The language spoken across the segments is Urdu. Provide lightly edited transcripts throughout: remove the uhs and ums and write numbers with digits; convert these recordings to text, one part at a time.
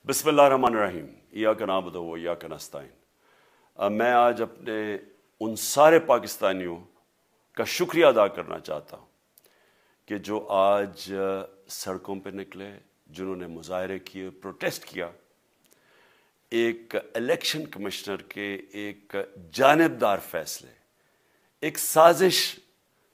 بسم اللہ الرحمن الرحیم ایاک نعبد و ایاک نستعین۔ میں آج اپنے ان سارے پاکستانیوں کا شکریہ ادا کرنا چاہتا ہوں کہ جو آج سڑکوں پہ نکلے، جنہوں نے مظاہرے کیے، پروٹیسٹ کیا، ایک الیکشن کمشنر کے ایک جانبدار فیصلے، ایک سازش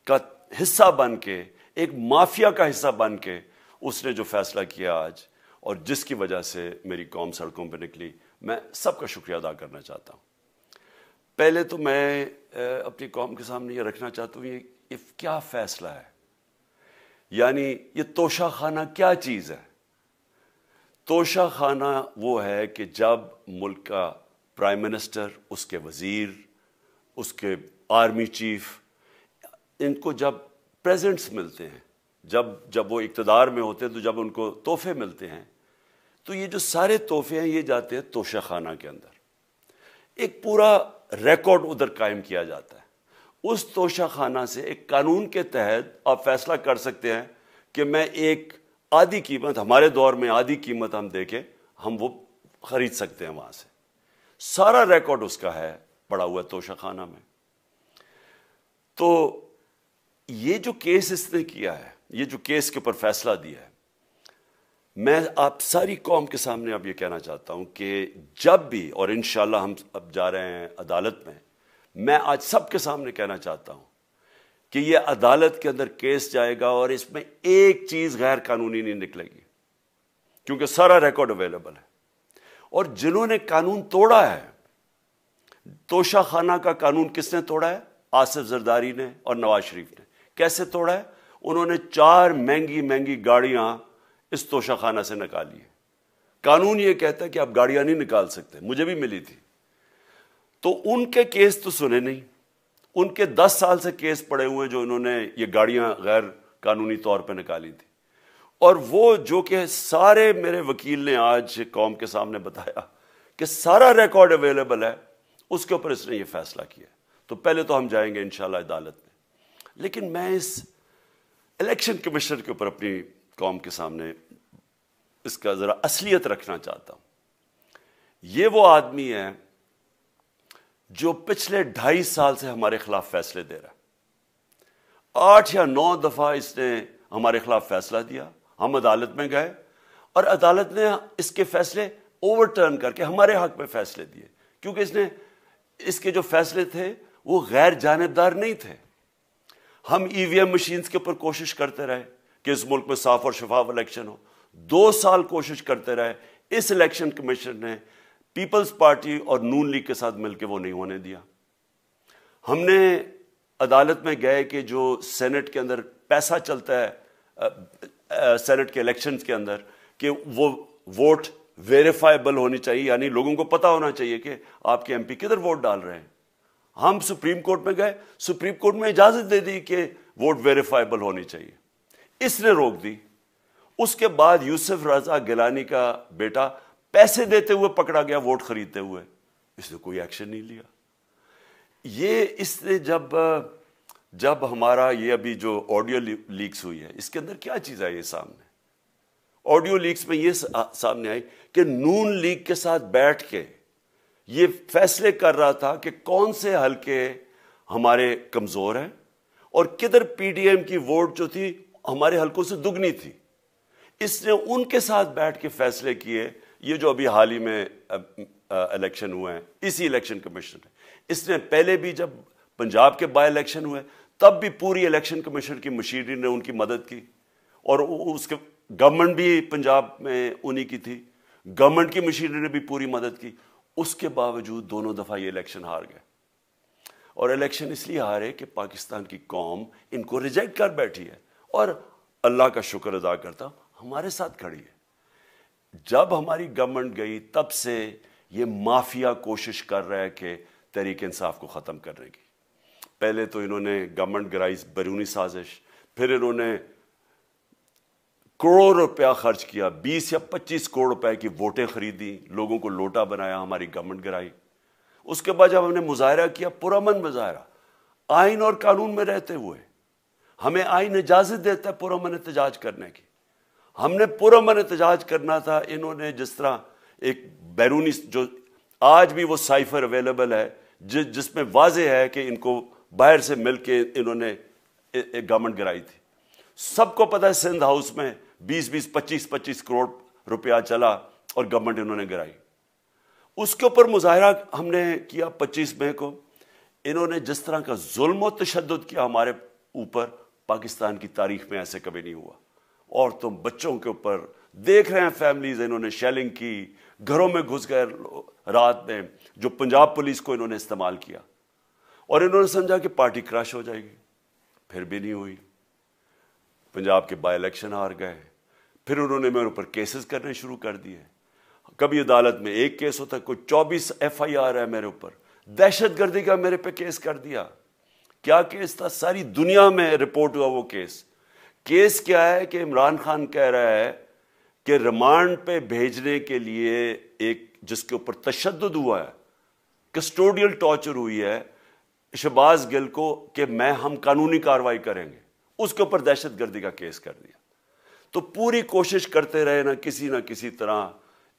کا حصہ بن کے، ایک مافیا کا حصہ بن کے اس نے جو فیصلہ کیا آج، اور جس کی وجہ سے میری قوم سڑکوں پہ نکلی، میں سب کا شکریہ ادا کرنا چاہتا ہوں۔ پہلے تو میں اپنی قوم کے سامنے یہ رکھنا چاہتا ہوں یہ کیا فیصلہ ہے، یعنی یہ توشہ خانہ کیا چیز ہے۔ توشہ خانہ وہ ہے کہ جب ملک کا پرائم منسٹر، اس کے وزیر، اس کے آرمی چیف، ان کو جب پریزنٹس ملتے ہیں، جب وہ اقتدار میں ہوتے ہیں، تو جب ان کو تحفے ملتے ہیں، تو یہ جو سارے تحفے ہیں یہ جاتے ہیں توشہ خانہ کے اندر۔ ایک پورا ریکارڈ ادھر قائم کیا جاتا ہے۔ اس توشہ خانہ سے ایک قانون کے تحت آپ فیصلہ کر سکتے ہیں کہ میں ایک آدھی قیمت، ہمارے دور میں آدھی قیمت ہم دے کے ہم وہ خرید سکتے ہیں وہاں سے۔ سارا ریکارڈ اس کا ہے پڑا ہوا ہے توشہ خانہ میں۔ تو یہ جو کیس اس نے کیا ہے، یہ جو کیس کے اوپر فیصلہ دیا ہے، میں آپ ساری قوم کے سامنے اب یہ کہنا چاہتا ہوں کہ جب بھی، اور انشاءاللہ ہم اب جا رہے ہیں عدالت میں آج سب کے سامنے کہنا چاہتا ہوں کہ یہ عدالت کے اندر کیس جائے گا اور اس میں ایک چیز غیر قانونی نہیں نکلے گی، کیونکہ سارا ریکارڈ اویلیبل ہے۔ اور جنہوں نے قانون توڑا ہے، توشہ خانہ کا قانون کس نے توڑا ہے؟ آصف زرداری نے اور نواز شریف نے۔ کیسے توڑا ہے؟ انہوں نے 4 مہنگی گاڑیاں اس توشہ خانہ سے نکالی ہے۔ قانون یہ کہتا ہے کہ آپ گاڑیاں نہیں نکال سکتے، مجھے بھی ملی تھی۔ تو ان کے کیس تو سنے نہیں، ان کے 10 سال سے کیس پڑے ہوئے جو انہوں نے یہ گاڑیاں غیر قانونی طور پہ نکالی تھی۔ اور وہ جو کہ سارے میرے وکیل نے آج قوم کے سامنے بتایا کہ سارا ریکارڈ اویلیبل ہے، اس کے اوپر اس نے یہ فیصلہ کیا۔ تو پہلے تو ہم جائیں گے انشاءاللہ عدالت میں، لیکن میں اس الیکشن کمشنر کے اوپر اپنی قوم کے سامنے اس کا ذرا اصلیت رکھنا چاہتا ہوں۔ یہ وہ آدمی ہے جو پچھلے 2.5 سال سے ہمارے خلاف فیصلے دے رہا ہے۔ 8 یا 9 دفعہ اس نے ہمارے خلاف فیصلہ دیا، ہم عدالت میں گئے اور عدالت نے اس کے فیصلے اوور ٹرن کر کے ہمارے حق میں فیصلے دیے، کیونکہ اس کے جو فیصلے تھے وہ غیر جانبدار نہیں تھے۔ ہم EVM مشینز کے اوپر کوشش کرتے رہے کہ اس ملک میں صاف اور شفاف الیکشن ہو، 2 سال کوشش کرتے رہے۔ اس الیکشن کمیشن نے پیپلز پارٹی اور نون لیگ کے ساتھ مل کے وہ نہیں ہونے دیا۔ ہم نے عدالت میں گئے کہ جو سینٹ کے اندر پیسہ چلتا ہے، سینٹ کے الیکشنز کے اندر، کہ وہ ووٹ ویریفائبل ہونی چاہیے، یعنی لوگوں کو پتہ ہونا چاہیے کہ آپ کے MP کدھر ووٹ ڈال رہے ہیں۔ ہم سپریم کورٹ میں گئے، سپریم کورٹ میں اجازت دے دی کہ ووٹ ویریفائبل ہونی چاہیے، اس نے روک دی۔ اس کے بعد یوسف رضا گیلانی کا بیٹا پیسے دیتے ہوئے پکڑا گیا ووٹ خریدتے ہوئے، اس نے کوئی ایکشن نہیں لیا۔ یہ اس نے جب ہمارا یہ ابھی جو آڈیو لیکس ہوئی ہے، اس کے اندر کیا چیز آئی ہے سامنے؟ آڈیو لیکس میں یہ سامنے آئی کہ نون لیگ کے ساتھ بیٹھ کے یہ فیصلے کر رہا تھا کہ کون سے حلقے ہمارے کمزور ہیں اور کدھر PDM کی ووٹ جو تھی ہمارے حلقوں سے دگنی تھی۔ اس نے ان کے ساتھ بیٹھ کے فیصلے کیے۔ یہ جو ابھی حال ہی میں الیکشن ہوئے ہیں، اسی الیکشن کمیشن نے، اس نے پہلے بھی جب پنجاب کے بائی الیکشن ہوئے تب بھی پوری الیکشن کمیشن کی مشینری نے ان کی مدد کی، اور اس کے گورنمنٹ بھی پنجاب میں انہی کی تھی، گورنمنٹ کی مشینری نے بھی پوری مدد کی۔ اس کے باوجود دونوں دفعہ یہ الیکشن ہار گئے، اور الیکشن اس لیے ہارے کہ پاکستان کی قوم ان کو ریجیکٹ کر بیٹھی ہے، اور اللہ کا شکر ادا کرتا ہوں ہمارے ساتھ کھڑی ہے۔ جب ہماری گورنمنٹ گئی تب سے یہ مافیا کوشش کر رہا ہے کہ تحریک انصاف کو ختم کرنے کی۔ پہلے تو انہوں نے گورنمنٹ گرائی بیرونی سازش، پھر انہوں نے کروڑ روپیہ خرچ کیا، 20 یا 25 کروڑ روپے کی ووٹیں خریدی، لوگوں کو لوٹا بنایا، ہماری گورنمنٹ گرائی۔ اس کے بعد جب ہم نے مظاہرہ کیا، پرامن مظاہرہ، آئین اور قانون میں رہتے ہوئے، ہمیں آئین اجازت دیتا ہے پرامن احتجاج کرنے کی، ہم نے پرامن احتجاج کرنا تھا۔ انہوں نے جس طرح ایک بیرونی جو آج بھی وہ سائفر اویلیبل ہے جس میں واضح ہے کہ ان کو باہر سے مل کے انہوں نے ایک گورنمنٹ گرائی تھی. سب کو پتہ ہے سندھ ہاؤس میں 20 25 کروڑ روپیہ چلا اور گورنمنٹ انہوں نے گرائی. اس کے اوپر مظاہرہ ہم نے کیا 25 مئی کو. انہوں نے جس طرح کا ظلم و تشدد کیا ہمارے اوپر پاکستان کی تاریخ میں ایسے کبھی نہیں ہوا. عورتوں بچوں کے اوپر دیکھ رہے ہیں فیملیز, انہوں نے شیلنگ کی, گھروں میں گھس گئے رات میں, جو پنجاب پولیس کو انہوں نے استعمال کیا اور انہوں نے سمجھا کہ پارٹی کراش ہو جائے گی. پھر بھی نہیں ہوئی. پنجاب کے بائی الیکشن ہار گئے. پھر انہوں نے میرے اوپر کیسز کرنے شروع کر دیے. کبھی عدالت میں ایک کیس ہوتا, کوئی 24 FIR ہے میرے اوپر. دہشت گردی کا میرے پہ کیس کر دیا. کیا کیس تھا؟ ساری دنیا میں رپورٹ ہوا وہ کیس. کیس کیا ہے کہ عمران خان کہہ رہا ہے کہ ریمانڈ پہ بھیجنے کے لیے ایک جس کے اوپر تشدد ہوا ہے, کسٹوڈیل ٹارچر ہوئی ہے شہباز گل کو, کہ ہم قانونی کارروائی کریں گے. اس کے اوپر دہشت گردی کا کیس کر دیا. تو پوری کوشش کرتے رہے نہ کسی طرح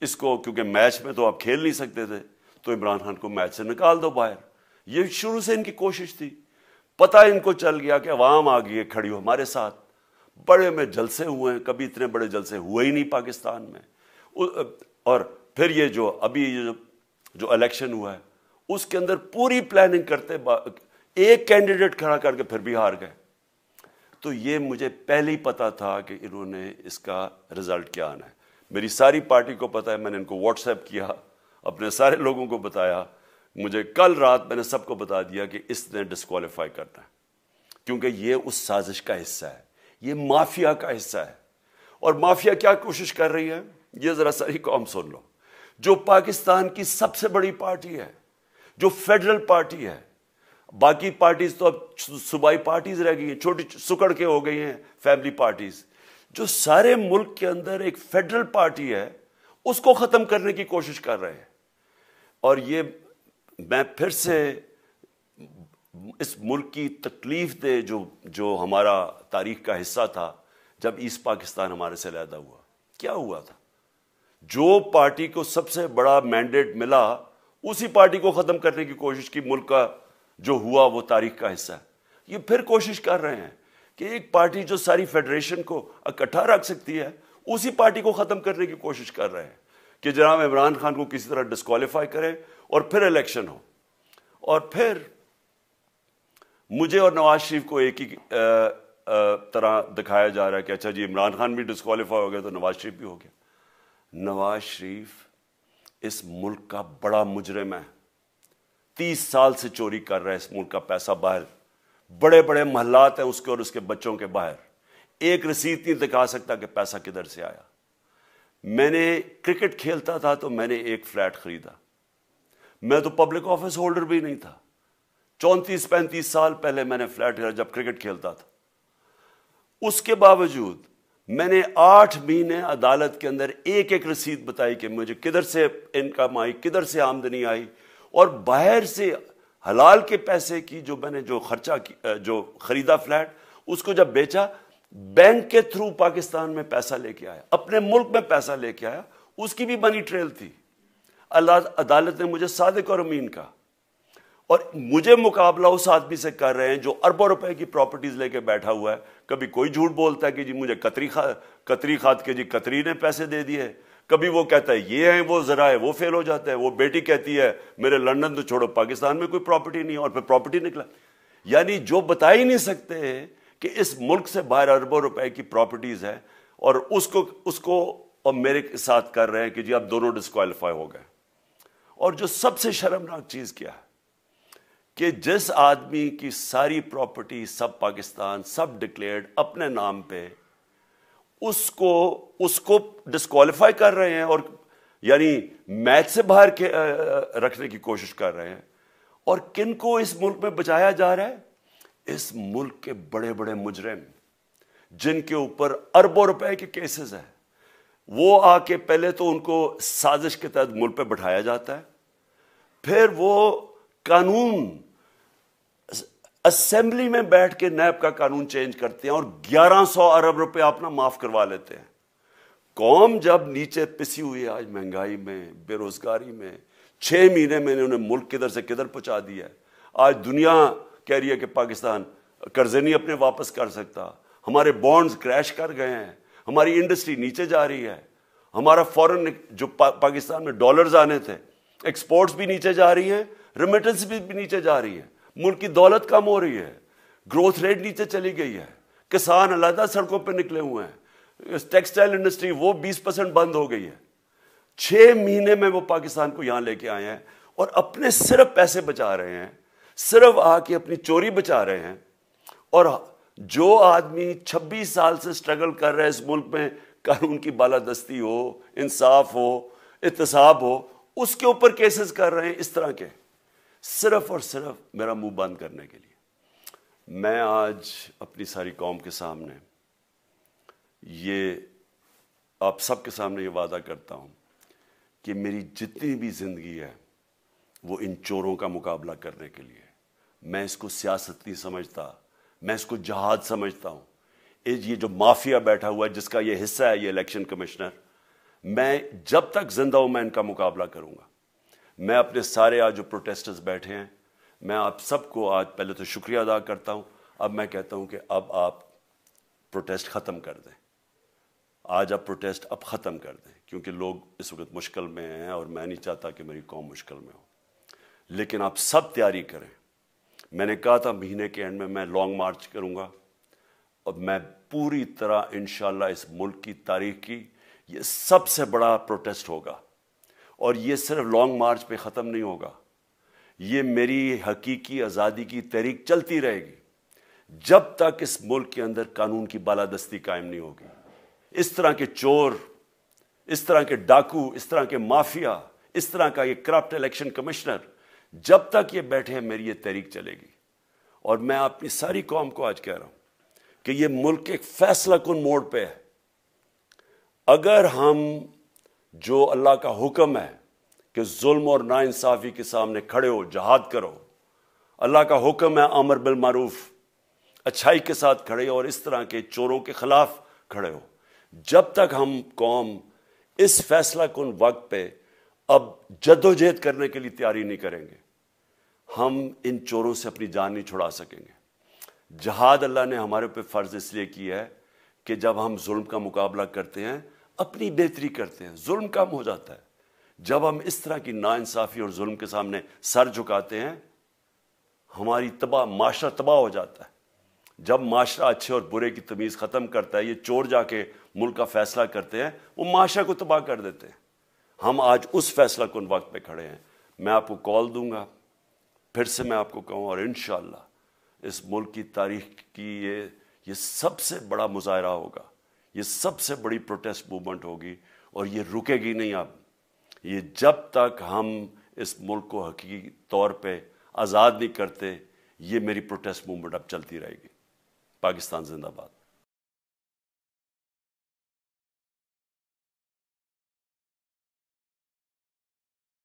اس کو, کیونکہ میچ میں تو آپ کھیل نہیں سکتے تھے, تو عمران خان کو میچ سے نکال دو باہر. یہ شروع سے ان کی کوشش تھی. پتہ ان کو چل گیا کہ عوام آ گئی ہے کھڑی ہو ہمارے ساتھ. بڑے میں جلسے ہوئے ہیں, کبھی اتنے بڑے جلسے ہوئے ہی نہیں پاکستان میں. اور پھر یہ جو ابھی جو الیکشن ہوا ہے اس کے اندر پوری پلاننگ کرتے, ایک کینڈیڈیٹ کھڑا کر کے پھر بھی ہار گئے. تو یہ مجھے پہلے ہی پتا تھا کہ انہوں نے اس کا رزلٹ کیا آنا ہے. میری ساری پارٹی کو پتا ہے, میں نے ان کو واٹس ایپ کیا, اپنے سارے لوگوں کو بتایا. مجھے کل رات میں نے سب کو بتا دیا کہ اس نے ڈسکوالیفائی کرنا ہے, کیونکہ یہ اس سازش کا حصہ ہے, یہ مافیا کا حصہ ہے. اور مافیا کیا کوشش کر رہی ہے, یہ ذرا ساری قوم سن لو. جو پاکستان کی سب سے بڑی پارٹی ہے, جو فیڈرل پارٹی ہے, باقی پارٹیز تو اب صوبائی پارٹیز رہ گئی ہیں, چھوٹی سکڑ کے ہو گئی ہیں فیملی پارٹیز. جو سارے ملک کے اندر ایک فیڈرل پارٹی ہے, اس کو ختم کرنے کی کوشش کر رہے ہیں. اور یہ میں پھر سے اس ملک کی تکلیف دے جو ہمارا تاریخ کا حصہ تھا, جب ایسٹ پاکستان ہمارے سے علیحدہ ہوا, کیا ہوا تھا؟ جو پارٹی کو سب سے بڑا مینڈیٹ ملا اسی پارٹی کو ختم کرنے کی کوشش کی. ملک کا جو ہوا وہ تاریخ کا حصہ ہے. یہ پھر کوشش کر رہے ہیں کہ ایک پارٹی جو ساری فیڈریشن کو اکٹھا رکھ سکتی ہے, اسی پارٹی کو ختم کرنے کی کوشش کر رہے ہیں کہ جناب عمران خان کو کسی طرح ڈسکوالیفائی کریں اور پھر الیکشن ہو. اور پھر مجھے اور نواز شریف کو ایک ہی طرح دکھایا جا رہا ہے کہ اچھا جی عمران خان بھی ڈسکوالیفائی ہو گیا تو نواز شریف بھی ہو گیا. نواز شریف اس ملک کا بڑا مجرم ہے. 30 سال سے چوری کر رہا ہے اس ملک کا پیسہ باہر. بڑے بڑے محلات ہیں اس کے اور اس کے بچوں کے باہر. ایک رسید نہیں دکھا سکتا کہ پیسہ کدھر سے آیا. میں نے کرکٹ کھیلتا تھا تو میں نے ایک فلیٹ خریدا. میں تو پبلک آفس ہولڈر بھی نہیں تھا. 34-35 سال پہلے میں نے فلیٹ خریدا جب کرکٹ کھیلتا تھا. اس کے باوجود میں نے 8 مہینے عدالت کے اندر ایک ایک رسید بتائی کہ مجھے کدھر سے انکم آئی, کدھر سے آمدنی آئی, اور باہر سے حلال کے پیسے کی میں نے جو خرچہ جو خریدا فلیٹ, اس کو جب بیچا بینک کے تھرو پاکستان میں پیسہ لے کے آیا, اپنے ملک میں پیسہ لے کے آیا. اس کی بھی منی ٹریل تھی. عدالت نے مجھے صادق اور امین کا, اور مجھے مقابلہ اس آدمی سے کر رہے ہیں جو اربوں روپے کی پراپرٹیز لے کے بیٹھا ہوا ہے. کبھی کوئی جھوٹ بولتا ہے کہ جی مجھے قطری کھاد کے جی قطری نے پیسے دے دیے, کبھی وہ کہتا ہے یہ ہیں وہ ذرائع, وہ فیل ہو جاتا ہے. وہ بیٹی کہتی ہے میرے لندن تو چھوڑو پاکستان میں کوئی پراپرٹی نہیں ہے, اور پھر پراپرٹی نکلا. یعنی جو بتا ہی نہیں سکتے کہ اس ملک سے باہر اربوں روپے کی پراپرٹیز ہے, اور اس کو اور میرے ساتھ کر رہے ہیں کہ جی آپ دونوں ڈسکوالیفائی ہو گئے. اور جو سب سے شرمناک چیز کیا ہے کہ جس آدمی کی ساری پراپرٹی سب پاکستان سب ڈکلیئرڈ اپنے نام پہ, اس کو ڈسکوالیفائی کر رہے ہیں, اور یعنی میچ سے باہر رکھنے کی کوشش کر رہے ہیں. اور کن کو اس ملک میں بچایا جا رہا ہے؟ اس ملک کے بڑے بڑے مجرم جن کے اوپر اربوں روپے کے کیسز ہیں, وہ آ کے پہلے تو ان کو سازش کے تحت ملک پہ بٹھایا جاتا ہے, پھر وہ قانون اسمبلی میں بیٹھ کے نیب کا قانون چینج کرتے ہیں اور 1100 ارب روپے اپنا معاف کروا لیتے ہیں. قوم جب نیچے پسی ہوئی ہے آج مہنگائی میں، بے روزگاری میں، 6 مہینے میں انہوں نے ملک کدھر سے کدھر پہنچا دیا ہے. آج دنیا کہہ رہی ہے کہ پاکستان قرضے نہیں اپنے واپس کر سکتا، ہمارے بانڈز کریش کر گئے ہیں، ہماری انڈسٹری نیچے جا رہی ہے، ہمارا فورن جو پاکستان میں ڈالرز آنے تھے ایکسپورٹس بھی نیچے جا رہی ہیں، ریمیٹنس بھی نیچے جا رہی ہے، ملک کی دولت کم ہو رہی ہے، گروتھ ریٹ نیچے چلی گئی ہے، کسان علیحدہ سڑکوں پہ نکلے ہوئے ہیں، ٹیکسٹائل انڈسٹری وہ 20% بند ہو گئی ہے. 6 مہینے میں وہ پاکستان کو یہاں لے کے آئے ہیں اور اپنے صرف پیسے بچا رہے ہیں، صرف آ کے اپنی چوری بچا رہے ہیں. اور جو آدمی 26 سال سے سٹرگل کر رہے ہیں اس ملک میں، قانون کی بالادستی ہو، انصاف ہو، احتساب ہو، اس کے اوپر کیسز کر رہے ہیں اس طرح کے، صرف اور صرف میرا منہ بند کرنے کے لیے. میں آج اپنی ساری قوم کے سامنے یہ آپ سب کے سامنے یہ وعدہ کرتا ہوں کہ میری جتنی بھی زندگی ہے وہ ان چوروں کا مقابلہ کرنے کے لیے. میں اس کو سیاست نہیں سمجھتا، میں اس کو جہاد سمجھتا ہوں. یہ جو مافیا بیٹھا ہوا ہے جس کا یہ حصہ ہے یہ الیکشن کمشنر، میں جب تک زندہ ہوں میں ان کا مقابلہ کروں گا. میں اپنے سارے آج جو پروٹیسٹرز بیٹھے ہیں، میں آپ سب کو آج پہلے تو شکریہ ادا کرتا ہوں. اب میں کہتا ہوں کہ اب آپ پروٹیسٹ ختم کر دیں. آج آپ پروٹیسٹ اب ختم کر دیں، کیونکہ لوگ اس وقت مشکل میں ہیں اور میں نہیں چاہتا کہ میری قوم مشکل میں ہو. لیکن آپ سب تیاری کریں. میں نے کہا تھا مہینے کے اینڈ میں لانگ مارچ کروں گا، اور میں پوری طرح انشاءاللہ اس ملک کی تاریخ کی یہ سب سے بڑا پروٹیسٹ ہوگا. اور یہ صرف لانگ مارچ پہ ختم نہیں ہوگا، یہ میری حقیقی آزادی کی تحریک چلتی رہے گی جب تک اس ملک کے اندر قانون کی بالادستی قائم نہیں ہوگی. اس طرح کے چور، اس طرح کے ڈاکو، اس طرح کے مافیا، اس طرح کا یہ کرپٹ الیکشن کمشنر جب تک یہ بیٹھے ہیں میری یہ تحریک چلے گی. اور میں اپنی ساری قوم کو آج کہہ رہا ہوں کہ یہ ملک ایک فیصلہ کن موڑ پہ ہے. اگر ہم جو اللہ کا حکم ہے کہ ظلم اور ناانصافی کے سامنے کھڑے ہو، جہاد کرو، اللہ کا حکم ہے امر بالمعروف، اچھائی کے ساتھ کھڑے ہو اور اس طرح کے چوروں کے خلاف کھڑے ہو، جب تک ہم قوم اس فیصلہ کن وقت پہ اب جدوجہد کرنے کے لیے تیاری نہیں کریں گے، ہم ان چوروں سے اپنی جان نہیں چھڑا سکیں گے. جہاد اللہ نے ہمارے پہ فرض اس لیے کیا ہے کہ جب ہم ظلم کا مقابلہ کرتے ہیں اپنی بہتری کرتے ہیں، ظلم کم ہو جاتا ہے. جب ہم اس طرح کی ناانصافی اور ظلم کے سامنے سر جھکاتے ہیں ہماری معاشرہ تباہ ہو جاتا ہے. جب معاشرہ اچھے اور برے کی تمیز ختم کرتا ہے، یہ چور جا کے ملک کا فیصلہ کرتے ہیں، وہ معاشرہ کو تباہ کر دیتے ہیں. ہم آج اس فیصلہ کن وقت پہ کھڑے ہیں. میں آپ کو کال دوں گا، پھر سے میں آپ کو کہوں، اور انشاءاللہ اس ملک کی تاریخ کی یہ سب سے بڑا مظاہرہ ہوگا، یہ سب سے بڑی پروٹیسٹ موومنٹ ہوگی، اور یہ رکے گی نہیں. اب یہ جب تک ہم اس ملک کو حقیقی طور پہ آزاد نہیں کرتے، یہ میری پروٹیسٹ موومنٹ اب چلتی رہے گی. پاکستان زندہ باد.